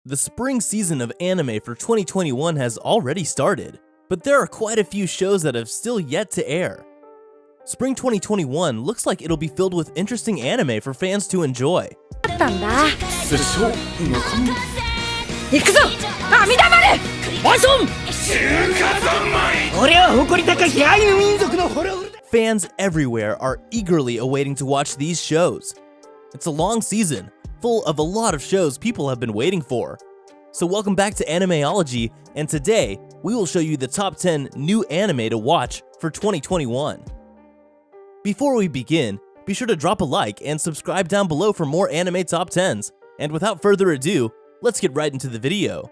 The spring season of anime for 2021 has already started, but there are quite a few shows that have still yet to air. Spring 2021 looks like it'll be filled with interesting anime for fans to enjoy. 行くぞ阿弥陀丸ワンソン俺は誇り高きアイヌ民族の滅ぶ Fans everywhere are eagerly awaiting to watch these shows. It's a long season, full of a lot of shows people have been waiting for. So welcome back to Animeology, and today we will show you the top 10 new anime to watch for 2021. Before we begin, be sure to drop a like and subscribe down below for more anime top 10s. And without further ado, let's get right into the video.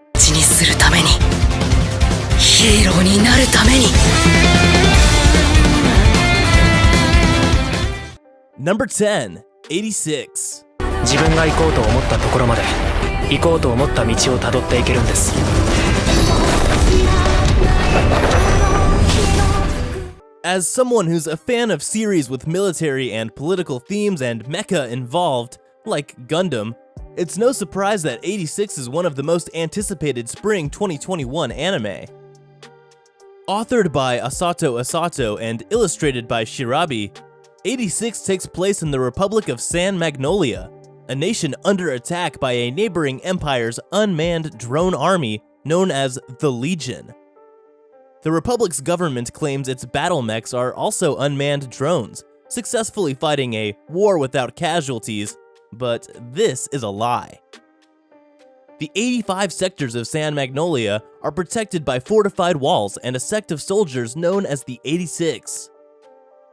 Number 10, 86. 自分が行こうと思ったところまで行こうと思った道をたどっていけるんです。 As someone who's a fan of series with military and political themes and mecha involved, like Gundam, it's no surprise that 86 is one of the most anticipated spring 2021 anime. Authored by Asato Asato and illustrated by Shirabi, 86 takes place in the Republic of San Magnolia, a nation under attack by a neighboring empire's unmanned drone army known as the Legion. The Republic's government claims its battle mechs are also unmanned drones, successfully fighting a war without casualties, but this is a lie. The 85 sectors of San Magnolia are protected by fortified walls and a sect of soldiers known as the 86.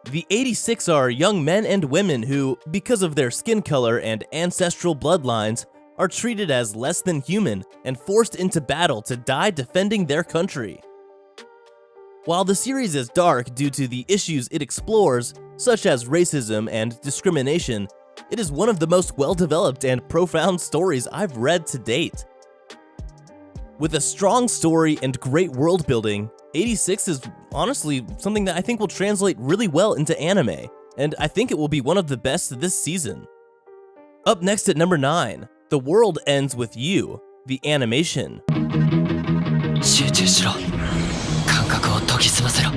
The 86 are young men and women who, because of their skin color and ancestral bloodlines, are treated as less than human and forced into battle to die defending their country. While the series is dark due to the issues it explores, such as racism and discrimination, it is one of the most well-developed and profound stories I've read to date. With a strong story and great world building, 86 is honestly something that I think will translate really well into anime, and I think it will be one of the best this season. Up next at number 9, The World Ends With You, the animation. 集中しろ。感覚を研ぎ澄ませろ。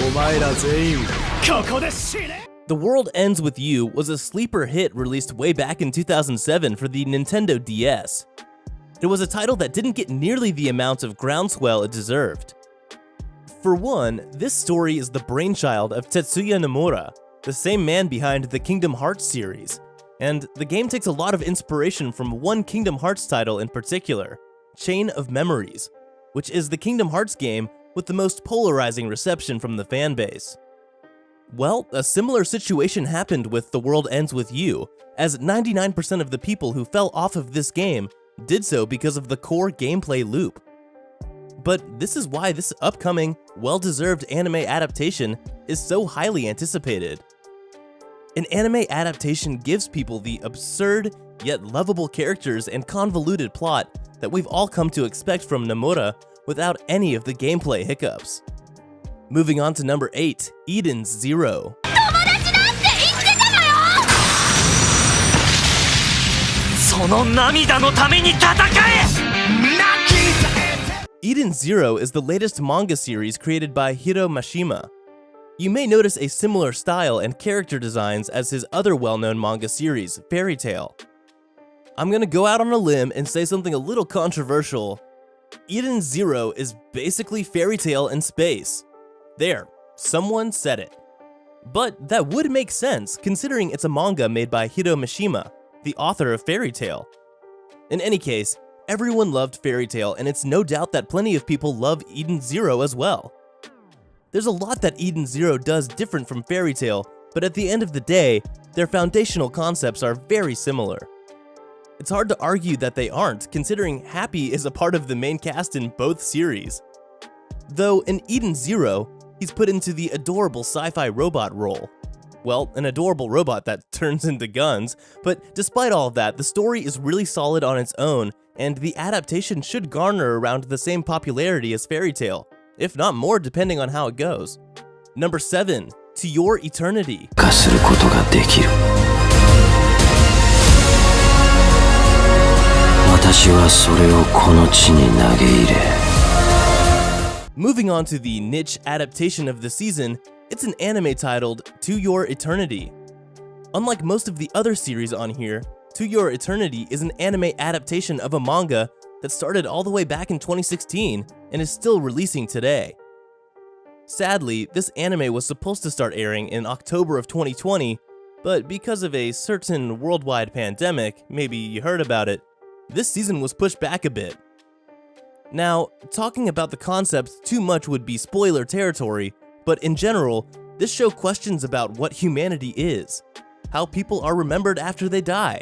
お前ら全員ここで死ね。 The World Ends With You was a sleeper hit released way back in 2007 for the Nintendo DS. It was a title that didn't get nearly the amount of groundswell it deserved. For one, this story is the brainchild of Tetsuya Nomura, the same man behind the Kingdom Hearts series, and the game takes a lot of inspiration from one Kingdom Hearts title in particular, Chain of Memories, which is the Kingdom Hearts game with the most polarizing reception from the fanbase. Well, a similar situation happened with The World Ends With You, as 99% of the people who fell off of this game did so because of the core gameplay loop. But this is why this upcoming, well-deserved anime adaptation is so highly anticipated. An anime adaptation gives people the absurd, yet lovable characters and convoluted plot that we've all come to expect from Nomura without any of the gameplay hiccups. Moving on to number 8, Eden's Zero. Eden's Zero is the latest manga series created by Hiro Mashima. You may notice a similar style and character designs as his other well-known manga series, Fairy Tail. I'm gonna go out on a limb and say something a little controversial. Eden's Zero is basically Fairy Tail in space. There, someone said it. But that would make sense considering it's a manga made by Hiro Mashima, the author of Fairy Tail. In any case, everyone loved Fairy Tail, and it's no doubt that plenty of people love Eden's Zero as well. There's a lot that Eden's Zero does different from Fairy Tail, but at the end of the day, their foundational concepts are very similar. It's hard to argue that they aren't, considering Happy is a part of the main cast in both series. Though in Eden's Zero, he's put into the adorable sci-fi robot role. Well, an adorable robot that turns into guns, but despite all of that, the story is really solid on its own, and the adaptation should garner around the same popularity as Fairy Tail, if not more depending on how it goes. Number 7, To Your Eternity. 私はそれをこの地に投げ入れ Moving on to the niche adaptation of the season, it's an anime titled To Your Eternity. Unlike most of the other series on here, To Your Eternity is an anime adaptation of a manga that started all the way back in 2016 and is still releasing today. Sadly, this anime was supposed to start airing in October of 2020, but because of a certain worldwide pandemic, maybe you heard about it, this season was pushed back a bit. Now, talking about the concepts too much would be spoiler territory, but in general, this show questions about what humanity is, how people are remembered after they die,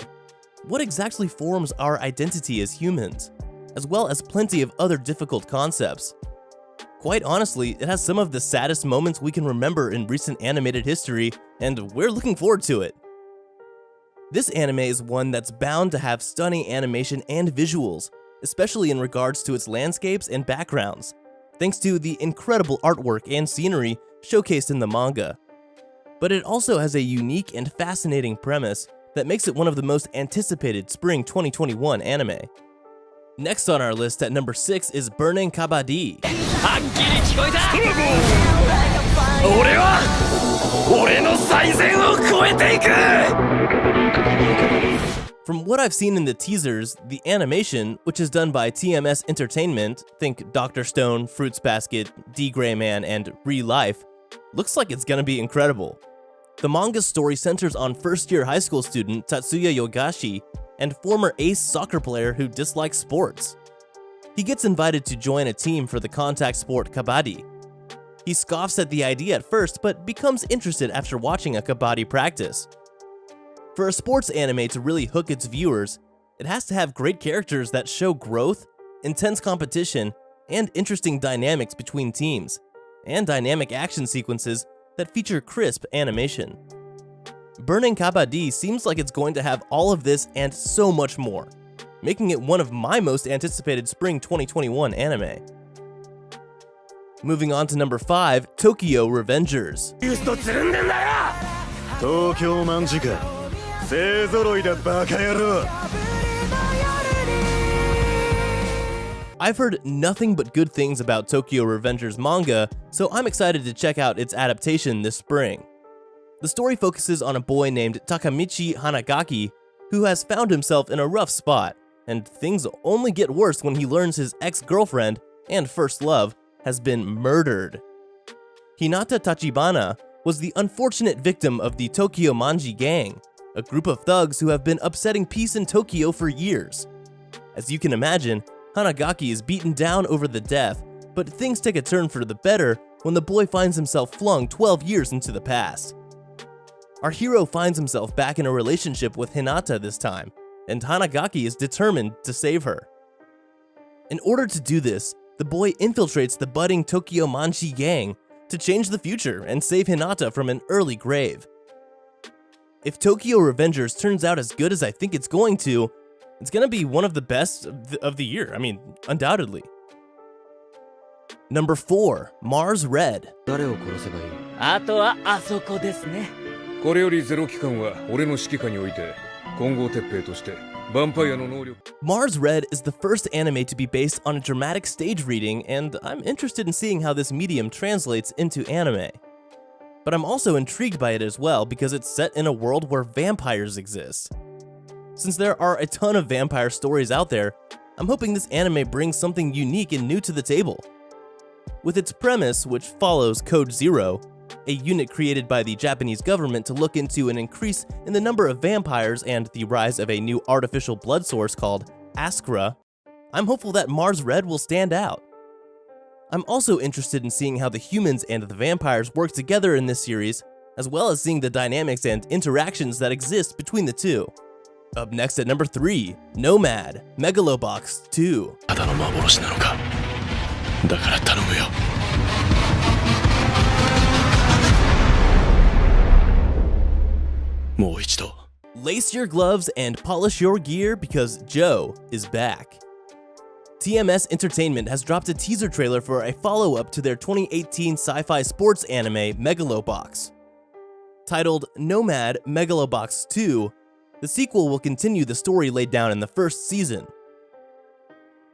what exactly forms our identity as humans, as well as plenty of other difficult concepts. Quite honestly, it has some of the saddest moments we can remember in recent animated history, and we're looking forward to it. This anime is one that's bound to have stunning animation and visuals, especially in regards to its landscapes and backgrounds, thanks to the incredible artwork and scenery showcased in the manga. But it also has a unique and fascinating premise that makes it one of the most anticipated spring 2021 anime. Next on our list at number 6 is Burning Kabaddi. From what I've seen in the teasers, the animation, which is done by TMS Entertainment, think Dr. Stone, Fruits Basket, D. Gray Man, and Re-Life, looks like it's gonna be incredible. The manga's story centers on first-year high school student Tatsuya Yogashi and former ace soccer player who dislikes sports. He gets invited to join a team for the contact sport kabaddi. He scoffs at the idea at first, but becomes interested after watching a kabaddi practice. For a sports anime to really hook its viewers, it has to have great characters that show growth, intense competition, and interesting dynamics between teams, and dynamic action sequences that feature crisp animation. Burning Kabaddi seems like it's going to have all of this and so much more, making it one of my most anticipated spring 2021 anime. Moving on to number 5, Tokyo Revengers. 東京卍か勢揃いだバカ野郎 I've heard nothing but good things about Tokyo Revengers manga, so I'm excited to check out its adaptation this spring. The story focuses on a boy named Takamichi Hanagaki who has found himself in a rough spot, and things only get worse when he learns his ex-girlfriend and first love has been murdered. Hinata Tachibana was the unfortunate victim of the Tokyo Manji gang, a group of thugs who have been upsetting peace in Tokyo for years. As you can imagine, Hanagaki is beaten down over the death, but things take a turn for the better when the boy finds himself flung 12 years into the past. Our hero finds himself back in a relationship with Hinata this time, and Hanagaki is determined to save her. In order to do this, the boy infiltrates the budding Tokyo Manji gang to change the future and save Hinata from an early grave. If Tokyo Revengers turns out as good as I think it's going to, it's gonna be one of the best of the year, undoubtedly. Number 4, Mars Red. 誰を殺せばいいあとはあそこですね。これよりゼロ機関は俺の指揮下において混合鉄兵としてヴァンパイアの能力 Mars Red is the first anime to be based on a dramatic stage reading, and I'm interested in seeing how this medium translates into anime. But I'm also intrigued by it as well because it's set in a world where vampires exist. Since there are a ton of vampire stories out there, I'm hoping this anime brings something unique and new to the table. With its premise, which follows Code Zero, a unit created by the Japanese government to look into an increase in the number of vampires and the rise of a new artificial blood source called Askra, I'm hopeful that Mars Red will stand out. I'm also interested in seeing how the humans and the vampires work together in this series, as well as seeing the dynamics and interactions that exist between the two. Up next at number 3, Nomad, Megalobox 2. ただの幻なのかだから頼むよ もう一度 Lace your gloves and polish your gear because Joe is back. TMS Entertainment has dropped a teaser trailer for a follow-up to their 2018 sci-fi sports anime Megalobox. Titled Nomad Megalobox 2, the sequel will continue the story laid down in the first season.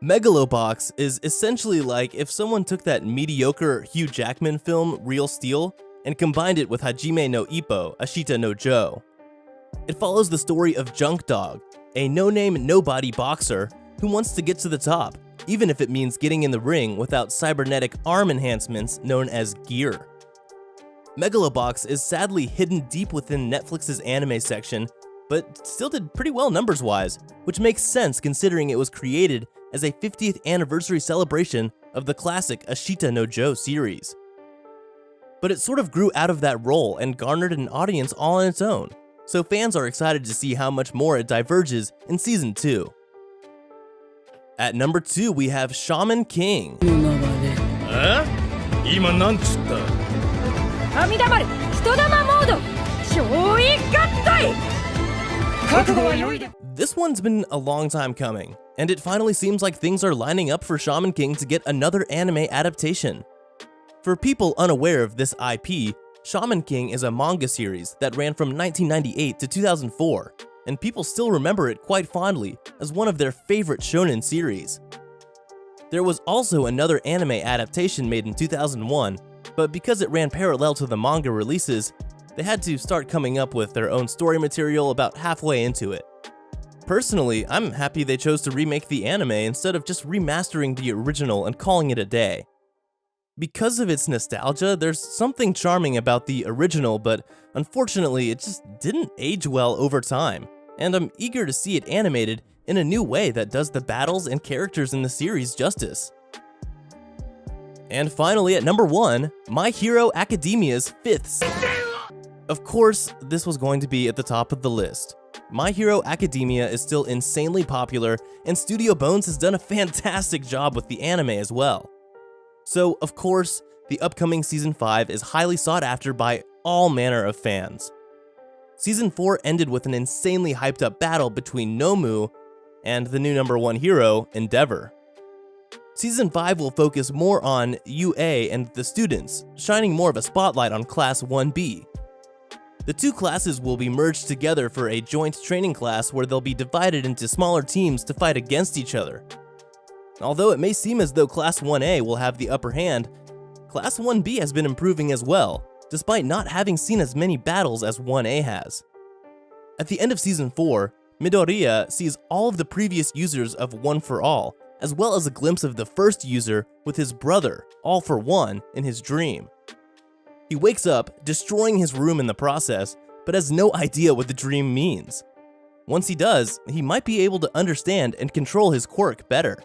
Megalobox is essentially like if someone took that mediocre Hugh Jackman film Real Steel and combined it with Hajime no Ippo, Ashita no Joe. It follows the story of Junk Dog, a no-name nobody boxer who wants to get to the top, even if it means getting in the ring without cybernetic arm enhancements known as gear. Megalobox is sadly hidden deep within Netflix's anime section, but still did pretty well numbers-wise, which makes sense considering it was created as a 50th anniversary celebration of the classic Ashita no Joe series. But it sort of grew out of that role and garnered an audience all on its own, so fans are excited to see how much more it diverges in Season 2. At number 2, we have Shaman King. 今なんつった？阿弥陀丸人玉モード超一合体覚悟は良いで This one's been a long time coming, and it finally seems like things are lining up for Shaman King to get another anime adaptation. For people unaware of this IP, Shaman King is a manga series that ran from 1998 to 2004, and people still remember it quite fondly as one of their favorite shonen series. There was also another anime adaptation made in 2001, but because it ran parallel to the manga releases, they had to start coming up with their own story material about halfway into it. Personally, I'm happy they chose to remake the anime instead of just remastering the original and calling it a day. Because of its nostalgia, there's something charming about the original, but unfortunately it just didn't age well over time, and I'm eager to see it animated in a new way that does the battles and characters in the series justice. And finally, at number 1, My Hero Academia's 5th season. Of course, this was going to be at the top of the list. My Hero Academia is still insanely popular, and Studio Bones has done a fantastic job with the anime as well. So, of course, the upcoming Season 5 is highly sought after by all manner of fans. Season 4 ended with an insanely hyped up battle between Nomu and the new number 1 hero, Endeavor. Season 5 will focus more on UA and the students, shining more of a spotlight on Class 1B. The two classes will be merged together for a joint training class where they'll be divided into smaller teams to fight against each other. Although it may seem as though Class 1A will have the upper hand, Class 1B has been improving as well, despite not having seen as many battles as 1A has. At the end of Season 4, Midoriya sees all of the previous users of One for All, as well as a glimpse of the first user with his brother, All for One, in his dream. He wakes up, destroying his room in the process, but has no idea what the dream means. Once he does, he might be able to understand and control his quirk better.